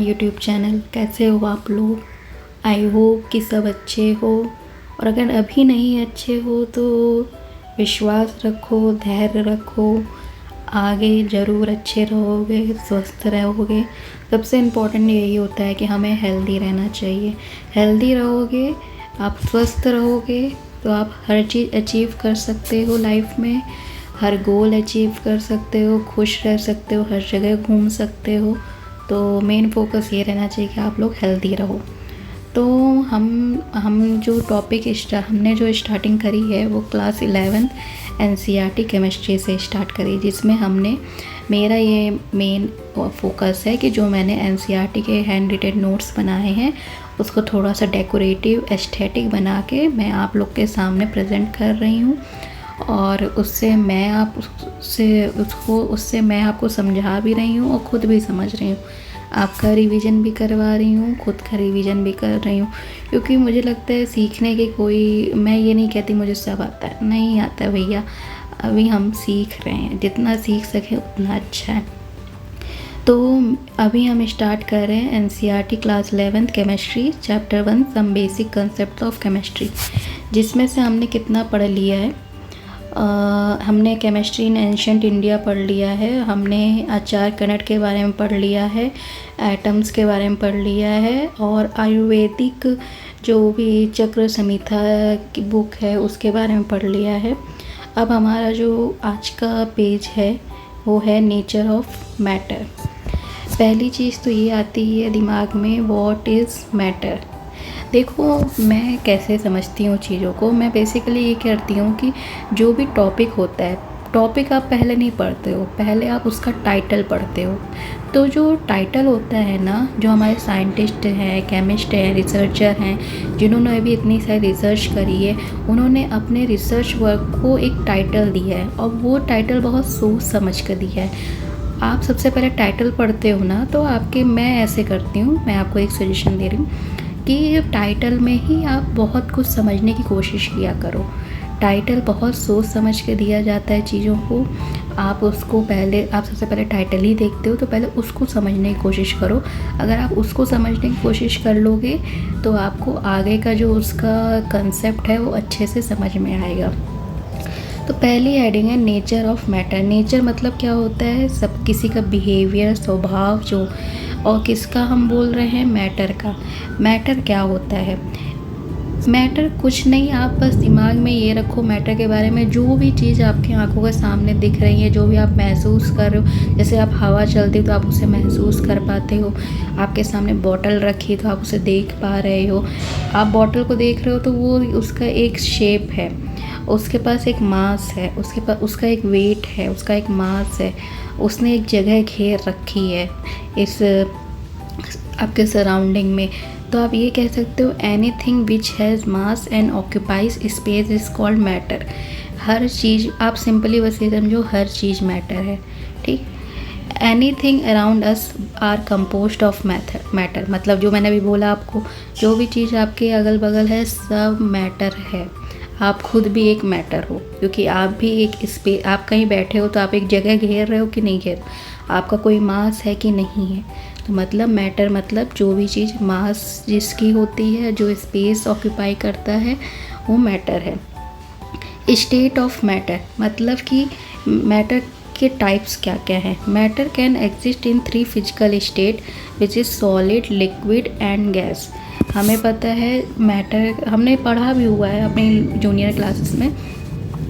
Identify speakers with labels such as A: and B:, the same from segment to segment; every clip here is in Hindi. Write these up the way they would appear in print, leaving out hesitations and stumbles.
A: My YouTube channel. कैसे हो आप लोग? आई होप कि सब अच्छे हो, और अगर अभी नहीं अच्छे हो तो विश्वास रखो, धैर्य रखो, आगे ज़रूर अच्छे रहोगे, स्वस्थ रहोगे। सबसे इम्पोर्टेंट यही होता है कि हमें हेल्दी रहना चाहिए। हेल्दी रहोगे, आप स्वस्थ रहोगे तो आप हर चीज़ अचीव कर सकते हो लाइफ में, हर गोल अचीव कर सकते हो, खुश रह सकते हो, हर जगह घूम सकते हो। तो मेन फोकस ये रहना चाहिए कि आप लोग हेल्दी रहो। तो हम जो टॉपिक हमने जो स्टार्टिंग करी है वो क्लास 11th एनसीईआरटी केमिस्ट्री से स्टार्ट करी, जिसमें हमने मेरा ये मेन फोकस है कि जो मैंने एनसीईआरटी के हैंड रिटेन नोट्स बनाए हैं उसको थोड़ा सा डेकोरेटिव एस्थेटिक बना के मैं आप लोग के सामने प्रेजेंट कर रही हूँ, और उससे मैं आपको समझा भी रही हूँ और ख़ुद भी समझ रही हूँ। आपका रिवीजन भी करवा रही हूँ, खुद का रिवीजन भी कर रही हूँ, क्योंकि मुझे लगता है सीखने की मैं ये नहीं कहती मुझे सब आता है, नहीं आता है भैया। अभी हम सीख रहे हैं, जितना सीख सकें उतना अच्छा है। तो अभी हम स्टार्ट कर रहे हैं NCERT class 11th chemistry chapter 1 some basic concept of chemistry, जिसमें से हमने कितना पढ़ लिया है। हमने केमिस्ट्री इन एंशंट इंडिया पढ़ लिया है, हमने आचार्य कनट के बारे में पढ़ लिया है, एटम्स के बारे में पढ़ लिया है, और आयुर्वेदिक जो भी चक्र संहिता की बुक है उसके बारे में पढ़ लिया है। अब हमारा जो आज का पेज है वो है नेचर ऑफ मैटर। पहली चीज़ तो ये आती है दिमाग में, व्हाट इज़ मैटर। देखो मैं कैसे समझती हूँ चीज़ों को, मैं बेसिकली ये करती हूँ कि जो भी टॉपिक होता है, टॉपिक आप पहले नहीं पढ़ते हो, पहले आप उसका टाइटल पढ़ते हो। तो जो टाइटल होता है ना, जो हमारे साइंटिस्ट हैं, केमिस्ट हैं, रिसर्चर हैं, जिन्होंने अभी इतनी सारी रिसर्च करी है, उन्होंने अपने रिसर्च वर्क को एक टाइटल दिया है, और वो टाइटल बहुत सोच समझ कर दिया है। आप सबसे पहले टाइटल पढ़ते हो ना, तो मैं ऐसे करती हूँ, मैं आपको एक सजेशन दे रही हूँ कि टाइटल में ही आप बहुत कुछ समझने की कोशिश किया करो। टाइटल बहुत सोच समझ के दिया जाता है चीज़ों को। आप सबसे पहले टाइटल ही देखते हो तो पहले उसको समझने की कोशिश करो। अगर आप उसको समझने की कोशिश कर लोगे तो आपको आगे का जो उसका कंसेप्ट है वो अच्छे से समझ में आएगा। तो पहली हेडिंग है नेचर ऑफ मैटर। नेचर मतलब क्या होता है? सब किसी का बिहेवियर, स्वभाव जो, और किसका हम बोल रहे हैं? मैटर का। मैटर क्या होता है? मैटर कुछ नहीं, आप बस दिमाग में ये रखो मैटर के बारे में, जो भी चीज़ आपकी आंखों के सामने दिख रही है, जो भी आप महसूस कर रहे हो, जैसे आप हवा चलती है तो आप उसे महसूस कर पाते हो, आपके सामने बॉटल रखी तो आप उसे देख पा रहे हो, आप बॉटल को देख रहे हो तो वो उसका एक शेप है, उसके पास एक मास है, उसका एक वेट है, उसका एक मास है, उसने एक जगह घेर रखी है इस आपके सराउंडिंग में। तो आप ये कह सकते हो anything which has mass and occupies space is called matter. हर चीज़, आप सिंपली बस ये समझो, हर चीज़ मैटर है, ठीक। Anything around us are composed of matter, मतलब जो मैंने अभी बोला आपको, जो भी चीज़ आपके अगल बगल है सब मैटर है। आप खुद भी एक मैटर हो, क्योंकि आप भी एक आप कहीं बैठे हो तो आप एक जगह घेर रहे हो कि नहीं घेर, आपका कोई मास है कि नहीं है। तो मतलब मैटर मतलब जो भी चीज़ मास जिसकी होती है, जो स्पेस ऑक्यूपाई करता है, वो मैटर है। स्टेट ऑफ मैटर मतलब कि मैटर के टाइप्स क्या क्या हैं। Matter can exist in 3 physical state which is solid, liquid and gas. हमें पता है मैटर, हमने पढ़ा भी हुआ है अपनी जूनियर क्लासेस में,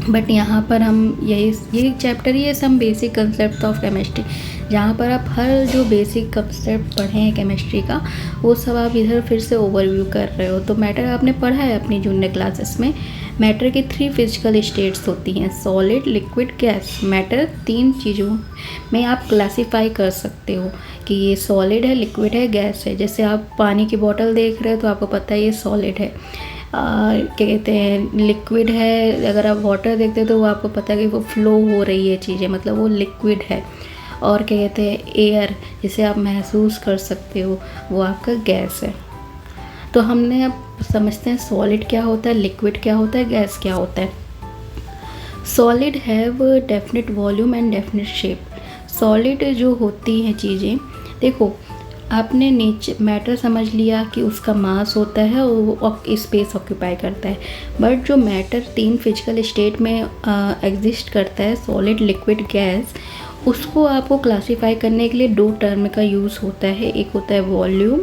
A: बट यहाँ पर हम ये चैप्टर ही है some basic concept of chemistry, जहाँ पर आप हर जो बेसिक कंसेप्ट पढ़े हैं केमिस्ट्री का वो सब आप इधर फिर से ओवरव्यू कर रहे हो। तो मैटर आपने पढ़ा है अपनी जूनियर क्लासेस में। मैटर की 3 फिजिकल स्टेट्स होती हैं, सॉलिड, लिक्विड, गैस। मैटर 3 चीज़ों में आप क्लासीफाई कर सकते हो कि ये सॉलिड है, लिक्विड है, गैस है। जैसे आप पानी की बोतल देख रहे हो तो आपको पता है ये सॉलिड है, क्या कहते हैं, लिक्विड है। अगर आप वाटर देखते हो तो वो आपको पता है कि वो फ्लो हो रही है चीज़ें, मतलब वो लिक्विड है। और क्या कहते हैं, एयर, जिसे आप महसूस कर सकते हो, वो आपका गैस है। तो हमने अब समझते हैं सॉलिड क्या होता है, लिक्विड क्या होता है, गैस क्या होता है। Solid have definite volume and definite shape. Solid जो होती हैं चीज़ें, देखो आपने मैटर समझ लिया कि उसका मास होता है और वो स्पेस ऑक्यूपाई करता है। बट जो मैटर 3 फिजिकल स्टेट में एग्जिस्ट करता है, सॉलिड, लिक्विड, गैस, उसको आपको क्लासीफाई करने के लिए 2 टर्म का यूज़ होता है। एक होता है वॉल्यूम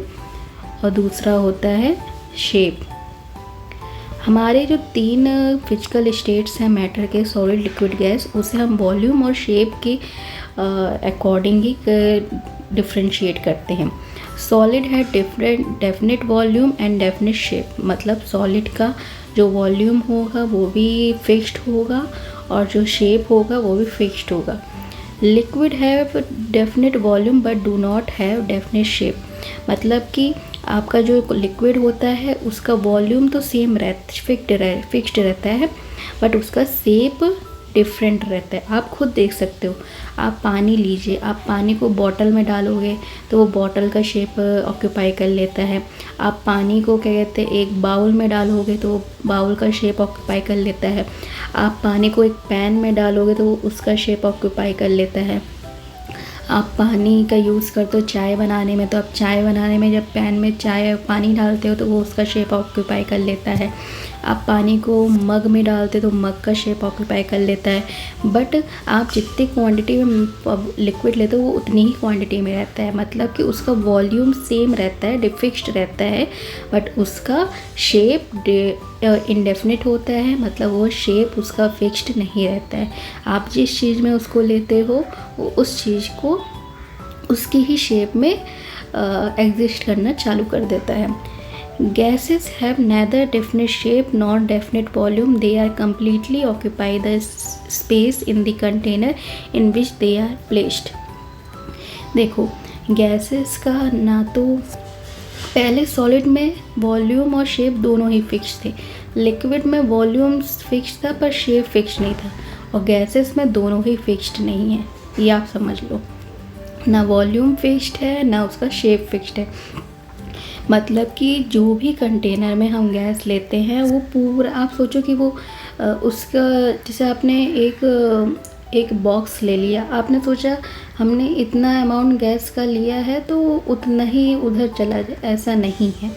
A: और दूसरा होता है शेप। हमारे जो 3 फिजिकल स्टेट्स हैं मैटर के, सॉलिड, लिक्विड, गैस, उसे हम वॉल्यूम और शेप के अकॉर्डिंग ही डिफ्रेंशिएट करते हैं। सॉलिड है definite volume and definite shape, मतलब सॉलिड का जो वॉल्यूम होगा वो भी फिक्स्ड होगा और जो शेप होगा वो भी फिक्स्ड होगा। Liquid have definite volume but do not have definite shape, मतलब कि आपका जो लिक्विड होता है उसका वॉल्यूम तो सेम फिक्स्ड रहता है, बट उसका शेप डिफरेंट रहता है। आप खुद देख सकते हो, आप पानी लीजिए, आप पानी को बॉटल में डालोगे तो वो बॉटल का शेप ऑक्यूपाई कर लेता है। आप पानी को क्या कहते हैं एक बाउल में डालोगे तो वो बाउल का शेप ऑक्यूपाई कर लेता है। आप पानी को एक पैन में डालोगे तो वो उसका शेप ऑक्यूपाई कर लेता है। आप पानी का यूज़ करते हो चाय बनाने में, तो आप चाय बनाने में जब पैन में चाय पानी डालते हो तो वो उसका शेप ऑक्यूपाई कर लेता है। आप पानी को मग में डालते तो मग का शेप ऑक्यूपाई कर लेता है। बट आप जितनी क्वांटिटी में लिक्विड लेते हो वो उतनी ही क्वांटिटी में रहता है, मतलब कि उसका वॉल्यूम सेम रहता है, फिक्स्ड रहता है, बट उसका शेप इंडेफिनिट होता है, मतलब वो शेप उसका फिक्स्ड नहीं रहता है। आप जिस चीज़ में उसको लेते हो वो उस चीज़ को उसकी ही शेप में एग्जिस्ट करना चालू कर देता है। Gases have neither definite shape nor definite volume. They are completely occupy the space in the container in which they are placed. देखो, गैसेस का ना तो पहले सॉलिड में वॉल्यूम और शेप दोनों ही फिक्स थे, लिक्विड में वॉल्यूम फिक्स था पर शेप फिक्स नहीं था, और गैसेस में दोनों ही फिक्स्ड नहीं है। ये आप समझ लो, ना वॉल्यूम फिक्स्ड है ना उसका शेप फिक्स्ड है। मतलब कि जो भी कंटेनर में हम गैस लेते हैं वो पूरा, आप सोचो कि वो उसका, जैसे आपने एक बॉक्स ले लिया, आपने सोचा हमने इतना अमाउंट गैस का लिया है तो उतना ही उधर चला जाए, ऐसा नहीं है।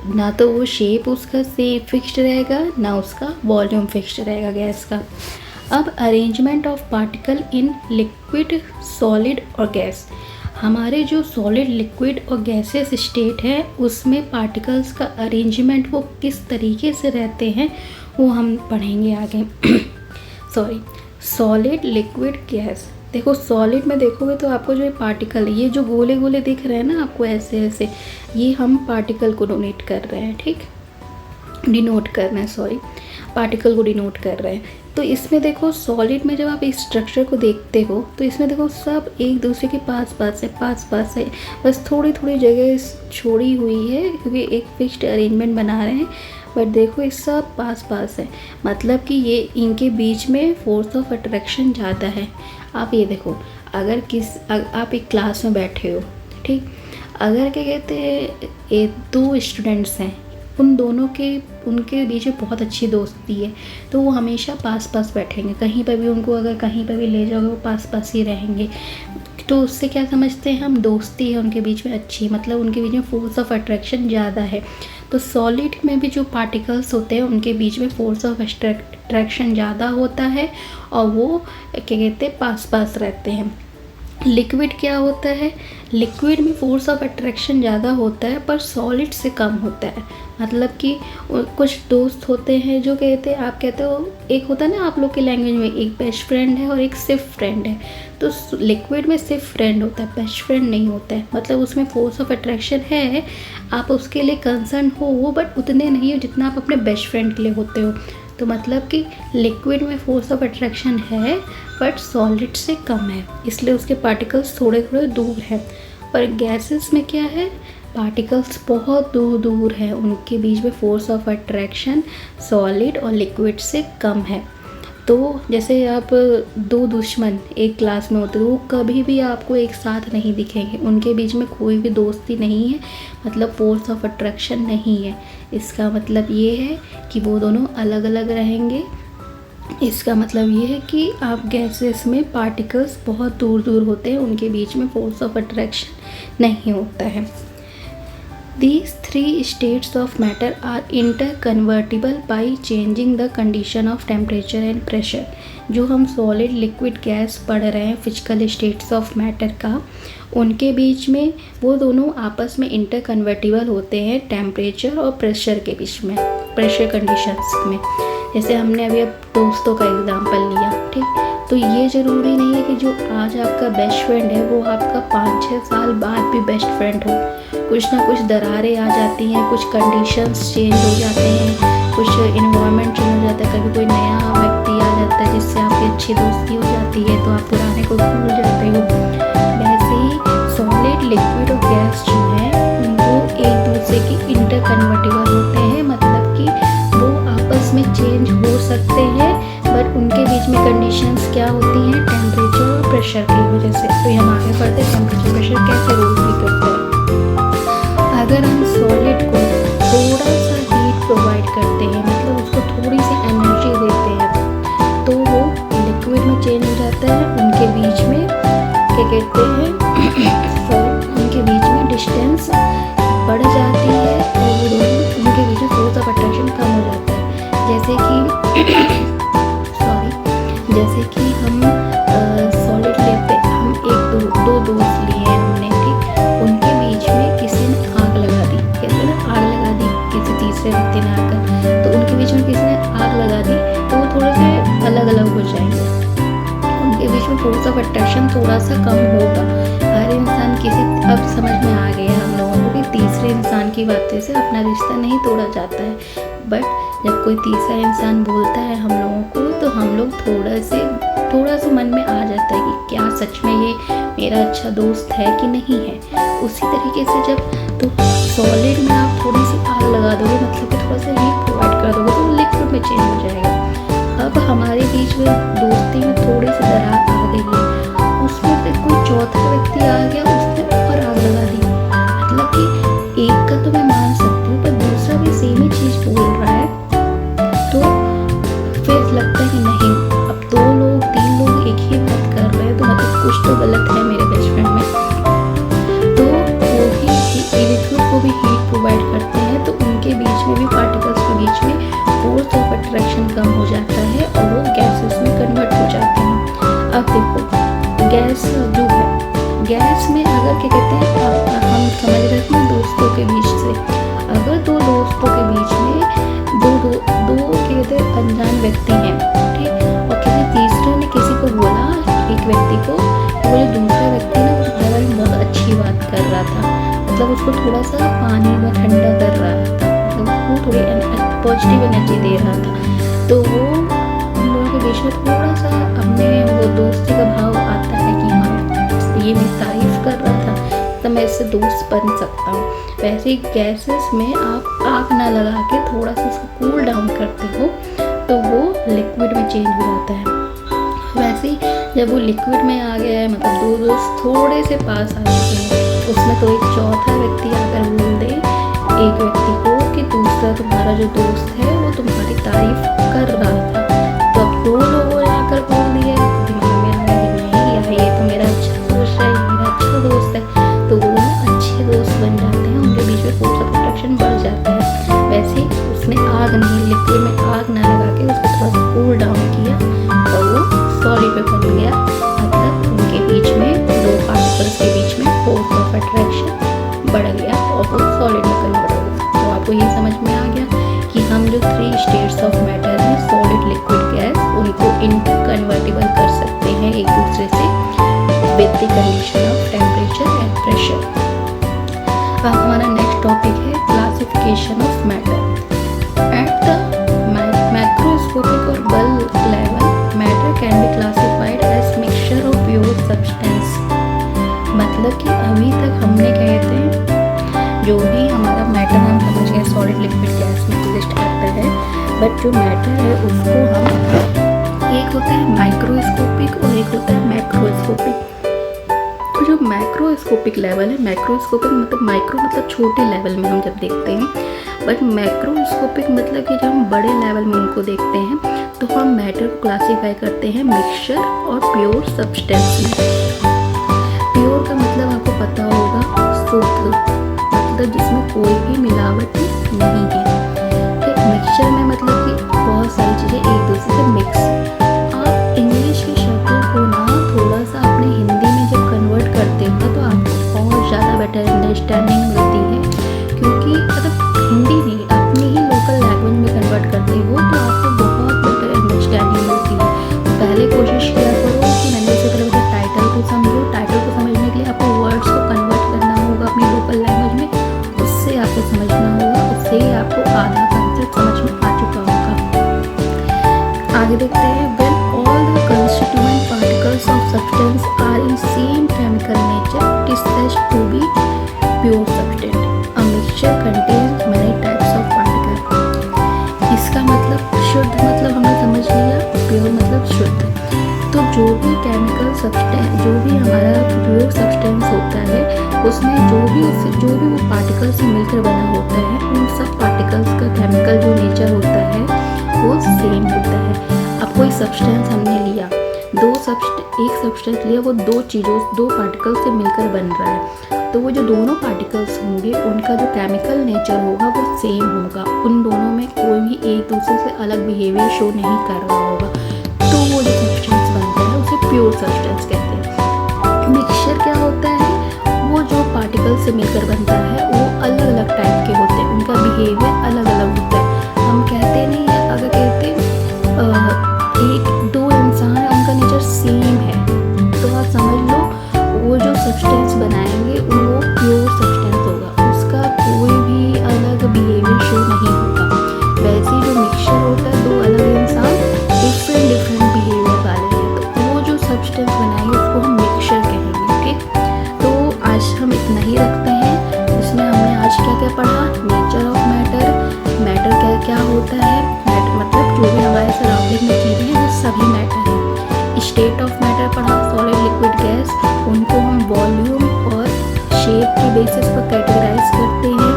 A: ना तो वो शेप उसका फिक्स्ड रहेगा ना उसका वॉल्यूम फिक्स्ड रहेगा गैस का। अब arrangement of particle in liquid, solid और गैस। हमारे जो सॉलिड, लिक्विड और गैसेस स्टेट है उसमें पार्टिकल्स का अरेंजमेंट वो किस तरीके से रहते हैं वो हम पढ़ेंगे आगे। Solid, liquid, gas. देखो सॉलिड में देखोगे तो आपको जो पार्टिकल, ये जो गोले गोले दिख रहे हैं ना आपको ऐसे ऐसे, ये हम पार्टिकल को डोनेट कर रहे हैं, ठीक, डिनोट कर रहे हैं, सॉरी, पार्टिकल को डिनोट कर रहे हैं। तो इसमें देखो सॉलिड में जब आप इस स्ट्रक्चर को देखते हो तो इसमें देखो सब एक दूसरे के पास पास है, बस थोड़ी थोड़ी जगह छोड़ी हुई है क्योंकि एक फिक्स्ड अरेंजमेंट बना रहे हैं, बट देखो ये सब पास है, मतलब कि ये इनके बीच में फोर्स ऑफ अट्रैक्शन ज़्यादा है। आप ये देखो, अगर आप एक क्लास में बैठे हो, ठीक, अगर क्या कहते हैं 2 स्टूडेंट्स हैं, उनके बीच में बहुत अच्छी दोस्ती है तो वो हमेशा पास बैठेंगे, कहीं पर भी उनको अगर कहीं पर भी ले जाओगे वो पास ही रहेंगे। तो उससे क्या समझते हैं हम, दोस्ती है उनके बीच में अच्छी, मतलब उनके बीच में फोर्स ऑफ अट्रैक्शन ज़्यादा है। तो सॉलिड में भी जो पार्टिकल्स होते हैं उनके बीच में फोर्स ऑफ अट्रैक्शन ज़्यादा होता है और वो क्या कहते हैं पास रहते हैं। लिक्विड क्या होता है, लिक्विड में फोर्स ऑफ अट्रैक्शन ज़्यादा होता है पर सॉलिड से कम होता है। मतलब कि कुछ दोस्त होते हैं जो कहते हैं, आप कहते हो, एक होता है ना आप लोग की लैंग्वेज में, एक बेस्ट फ्रेंड है और एक सिर्फ फ्रेंड है। तो लिक्विड में सिर्फ फ्रेंड होता है, बेस्ट फ्रेंड नहीं होता है, मतलब उसमें फोर्स ऑफ अट्रैक्शन है, आप उसके लिए कंसर्न हो बट उतने नहीं हो जितना आप अपने बेस्ट फ्रेंड के लिए होते हो। तो मतलब कि लिक्विड में फोर्स ऑफ अट्रैक्शन है बट सॉलिड से कम है, इसलिए उसके पार्टिकल्स थोड़े दूर हैं। पर गैसेस में क्या है, पार्टिकल्स बहुत दूर है, उनके बीच में फोर्स ऑफ अट्रैक्शन सॉलिड और लिक्विड से कम है। तो जैसे आप 2 दुश्मन एक क्लास में होते हो, वो कभी भी आपको एक साथ नहीं दिखेंगे, उनके बीच में कोई भी दोस्ती नहीं है, मतलब फोर्स ऑफ अट्रैक्शन नहीं है। इसका मतलब ये है कि वो दोनों अलग अलग रहेंगे इसका मतलब ये है कि आप गैसेस में पार्टिकल्स बहुत दूर दूर होते हैं, उनके बीच में फोर्स ऑफ अट्रैक्शन नहीं होता है। These three states of matter are interconvertible by changing the condition of temperature and pressure। जो हम सॉलिड लिक्विड गैस पढ़ रहे हैं फिजिकल स्टेट्स ऑफ मैटर का, उनके बीच में वो दोनों आपस में इंटरकन्वर्टिबल होते हैं टेम्परेचर और प्रेशर के बीच में, प्रेशर कंडीशंस में। जैसे हमने अभी अब दोस्तों का एग्जांपल लिया, ठीक, तो ये ज़रूरी नहीं है कि जो आज आपका बेस्ट फ्रेंड है वो आपका 5-6 साल बाद भी बेस्ट फ्रेंड हो। कुछ ना कुछ दरारें आ जाती हैं, कुछ कंडीशंस चेंज हो जाते हैं, कुछ इन्वायरमेंट चेंज हो जाता है, कभी कोई नया व्यक्ति आ जाता है जिससे आपकी अच्छी दोस्ती हो जाती है तो आप पुराने को भूल जाते हो। वैसे ही सॉलिड लिक्विड और गैस जो है वो एक दूसरे की इंटरकन्वर्टिबल होते हैं, मतलब कि वो आपस में चेंज हो सकते हैं, बट उनके बीच में कंडीशंस क्या होती हैं, टेम्परेचर और प्रेशर की वजह से। तो हम आगे बढ़ते हैं, टेम्परेचर प्रेशर कैसे रोल प्ले करते हैं। अगर हम सॉलिड को थोड़ा सा हीट प्रोवाइड करते हैं, मतलब उसको थोड़ी सी एनर्जी देते हैं, तो वो लिक्विड में चेंज हो जाता है। उनके बीच में क्या कहते हैं उनके बीच में डिस्टेंस बढ़ जाती है और वो दोनों उनके बीच में फोर्स ऑफ अट्रैक्शन कम हो जाता है। जैसे कि हम सॉलिड लेते, हम दो दोस्त लिए हैं हमने, ठीक, उनके बीच में किसी ने आग लगा दी, कहते हैं ना आग लगा दी, किसी तीसरे व्यक्ति ने आकर, तो उनके बीच में किसी ने आग लगा दी तो वो थोड़े से अलग अलग हो जाएंगे, उनके बीच में फोर्स ऑफ अट्रैक्शन थोड़ा सा कम होगा। हर इंसान किसी, अब समझ में आ गया हम लोगों को कि तीसरे इंसान की बातें से अपना रिश्ता नहीं तोड़ा जाता है, बट जब कोई तीसरा इंसान बोलता है हम लोगों को तो हम लोग थोड़ा सा मन में आ जाता है कि क्या सच में ये मेरा अच्छा दोस्त है कि नहीं है। उसी तरीके से जब तो सॉलिड में आप थोड़ी सी आग लगा दोगे, मतलब कि थोड़ा सा हीट प्रोवाइड कर दोगे, तो लिक्विड में चेंज हो जाएगा। अब हमारे बीच में दोस्ती में थोड़ी सी दरार आ गई है, उसमें से कोई चौथा व्यक्ति आ गया, उसने और आग लगा दी, मतलब कि एक का तो मैं मान सकती हूँ पर दूसरा भी सेम ही चीज़ बोल रहा है, तो फिर लगता है कि नहीं, अब 2 लोग 3 लोग एक ही बात कर रहे हैं तो मतलब कुछ तो गलत है मेरे बेस्ट फ्रेंड में। तो वो ही लिक्विड को भी हीट प्रोवाइड करते हैं, तो उनके बीच में भी पार्टिकल्स के बीच में फोर्स ऑफ अट्रैक्शन कम हो जाता है और वो गैसेस में कन्वर्ट हो जाते हैं। अब देखो गैस जो है, गैस में अगर क्या कहते हैं हम समझ रहे हैं दोस्तों के बीच से, अगर 2 दोस्तों के बीच में दो कहते हैं अनजान व्यक्ति हैं, ठीक, और किसी तीसरे ने किसी को बोला, एक व्यक्ति को, वो जो दूसरा व्यक्ति ना उसके बारे में बहुत अच्छी बात कर रहा था, मतलब उसको थोड़ा सा पानी में ठंडा कर रहा था, मतलब वो थोड़ी पॉजिटिव एनर्जी दे रहा था, तो वो उन लोगों के बीच में थोड़ा सा अपने वो दोस्ती का भाव आता है कि हाँ ये मेरी तारीफ कर रहा था तो मैं इससे दोस्त बन सकता हूँ। वैसे ही गैसेस में आप आग ना लगा के थोड़ा सा उसको कूल डाउन करते हो तो वो लिक्विड में चेंज हो जाता है। वैसे ही जब वो लिक्विड में आ गया है, मतलब 2 दोस्त थोड़े से पास आ चुके हैं, उसमें तो एक चौथा व्यक्ति आकर बोल दे एक व्यक्ति को कि दूसरा तुम्हारा जो दोस्त है वो तुम्हारी तारीफ कर रहा था, तो अब 2 लोगों ने आकर बोल दिया, दिमाग में आ गया कि नहीं यार ये तो मेरा अच्छा दोस्त है, मेरा अच्छा दोस्त है, तो वो अच्छे दोस्त बन जाते हैं, उनके बीच में फोर्स ऑफ अट्रैक्शन बढ़ जाता है। वैसे उसने आग नहीं, लिक्विड में आग ना लगा के उसको थोड़ा सा कूल डाउन किया और वो सॉलिड पे बन गया, मतलब उनके बीच में 2 पार्टिकल्स के बीच में फोर्स ऑफ अट्रैक्शन बढ़ गया और वो सॉलिड में कन्वर्ट हो गया। तो आपको ये समझ में आ गया कि हम जो 3 स्टेट्स ऑफ मैटर हैं, सॉलिड लिक्विड गैस, उनको इनकन्वर्टिबल कर सकते हैं एक दूसरे से with the condition of temperature and pressure. अब हमारा नेक्स्ट टॉपिक है classification of matter. At the macroscopic और bulk level matter can be classified as mixture of pure substance. मतलब कि अभी तक हमने कहते हैं जो भी हमारा मैटर हम समझ गए सॉलिड लिक्विड गैस में एग्जिस्ट करता है, बट जो मैटर है उसको हम, एक होता है माइक्रोस्कोपिक और एक होता है मैक्रोस्कोपिक। तो जो मैक्रोस्कोपिक लेवल है, मैक्रोस्कोपिक मतलब माइक्रो मतलब छोटे लेवल में हम जब देखते हैं, बट मैक्रोस्कोपिक मतलब कि जब हम बड़े लेवल में उनको देखते हैं तो हम मैटर को क्लासीफाई करते हैं मिक्सचर और प्योर सब्सटेंस में। प्योर का मतलब आपको पता होगा शुद्ध, मतलब जिसमें कोई भी मिलावट नहीं है। एक मिक्सचर में मतलब कि बहुत सारी चीज़ें एक दूसरे से मिक्स। आप इंग्लिश के शब्दों को ना थोड़ा सा अपने हिंदी में जब कन्वर्ट करते हो तो आपको बहुत ज़्यादा बेटर अंडरस्टैंडिंग मिलती है, क्योंकि मतलब हिंदी नहीं अपनी ही लोकल लैंग्वेज में कन्वर्ट करते हो तो आपको बहुत बेटर अंडरस्टैंडिंग मिलती है। तो पहले कोशिश किया करो कि मैंने जैसे पहले बताया टाइटल को समझो। टाइटल को समझने के लिए आपको वर्ड्स को कन्वर्ट करना होगा अपनी लोकल लैंग्वेज में, उससे आपको समझना होगा, उससे ही आपको आधा कॉन्सेप्ट समझ में आ चुका होगा। आगे देखते हैं, when all the constituent particles of substance are in same chemical nature, it is said to be pure substance. A mixture contains many types of particles. इसका मतलब शुद्ध मतलब हमने समझ लिया, प्योर मतलब शुद्ध। तो जो भी केमिकल सब्सटेंस, जो भी हमारा प्योर सब्सटेंस होता है उसमें जो भी वो पार्टिकल से मिलकर बना होता है, उन सब पार्टिकल्स का केमिकल जो नेचर होता है वो सेम होता है। अब कोई सब्सटेंस हमने लिया, एक सब्सटेंस लिया, वो दो पार्टिकल से मिलकर बन रहा है, तो वो जो दोनों पार्टिकल्स होंगे उनका जो केमिकल नेचर होगा वो सेम होगा। उन दोनों में कोई भी एक दूसरे से अलग बिहेवियर शो नहीं कर रहा होगा, तो वो जो सब्सटेंस बनता है उसे प्योर सब्सटेंस कहते हैं। मिक्सचर क्या होता है, वो जो पार्टिकल से मिलकर बनता है वो अलग अलग टाइप के होते हैं, उनका बिहेवियर अलग अलग होता है। हम कहते नहीं है, अगर कहते एक दो इंसान है उनका नेचर सेम है, तो आप समझ लो वो जो सब्सटेंस बनाएंगे वो प्योर सब्सटेंस होगा, उसका कोई भी अलग बिहेवियर शो नहीं होगा। वैसे ही जो मिक्सचर होता है, दो अलग इंसान डिफरेंट बिहेवियर वाले हैं, तो वो जो सब्सटेंस बनाएंगे उसको हम मिक्सचर कहेंगे। ओके, तो आज हम इतना ही रखते हैं। इसमें हमने आज क्या क्या पढ़ा, नेचर ऑफ मैटर, मैटर क्या क्या होता है, मैटर मतलब जो भी हमारे सराउंडिंग में चीज़ें हैं वो सभी मैटर है। स्टेट ऑफ मैटर पढ़ा, सॉलिड लिक्विड गैस, उनको हम वॉल्यूम और शेप के बेसिस पर कैटेगराइज करते हैं।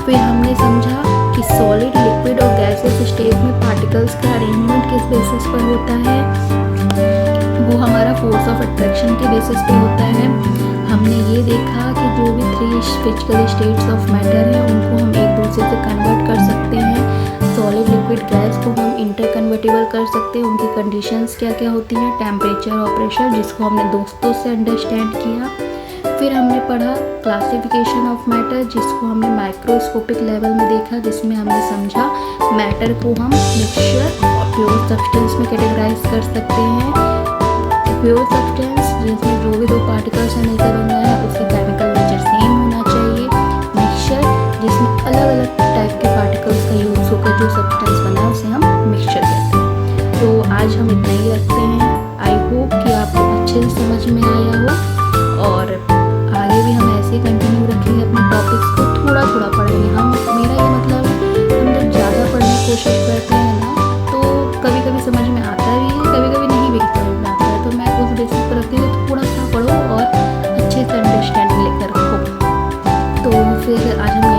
A: फिर हमने समझा कि सॉलिड लिक्विड और गैसेस स्टेट में पार्टिकल्स का अरेंजमेंट किस बेसिस पर होता है, वो हमारा फोर्स ऑफ अट्रैक्शन के बेसिस पे होता है। हमने ये देखा कि जो भी 3 फिजिकल स्टेट्स ऑफ मैटर हैं उनको हम एक दूसरे से कन्वर्ट कर सकते हैं। सॉलिड लिक्विड गैस को हम इंटरकन्वर्टेबल कर सकते हैं, उनकी कंडीशंस क्या क्या होती हैं, टेम्परेचर और प्रेशर, जिसको हमने दोस्तों से अंडरस्टैंड किया। फिर हमने पढ़ा क्लासिफिकेशन ऑफ मैटर, जिसको हमने माइक्रोस्कोपिक लेवल में देखा, जिसमें हमने समझा मैटर को हम मिक्सचर और प्योर सब्सटेंस में कैटेगराइज कर सकते हैं। प्योर सब्सटेंस जिसमें जो भी दो पार्टिकल्स से मिलकर बन रहा है उसकी केमिकल नेचर सेम होना चाहिए। मिक्सचर जिसमें अलग अलग टाइप के पार्टिकल्स का यूज होकर जो सब्सटेंस बना है उसे हम मिक्सचर कहते हैं। तो आज हम इतना ही रखते हैं। आई होप कि आपको अच्छे से समझ में आया हो, और आगे भी हम ऐसे कंटिन्यू रखेंगे अपने टॉपिक्स को, थोड़ा थोड़ा पढ़ेंगे हम। मेरा ये मतलब है हम जब ज़्यादा पढ़ने की कोशिश करते हैं ना तो कभी कभी समझ में आता भी है, कभी कभी नहीं भी समझ में आता है, तो मैं उस बेसिस पर रखती हूँ थोड़ा सा पढ़ो और अच्छे से अंडरस्टैंडिंग लेकर रखो। तो फिर आज हम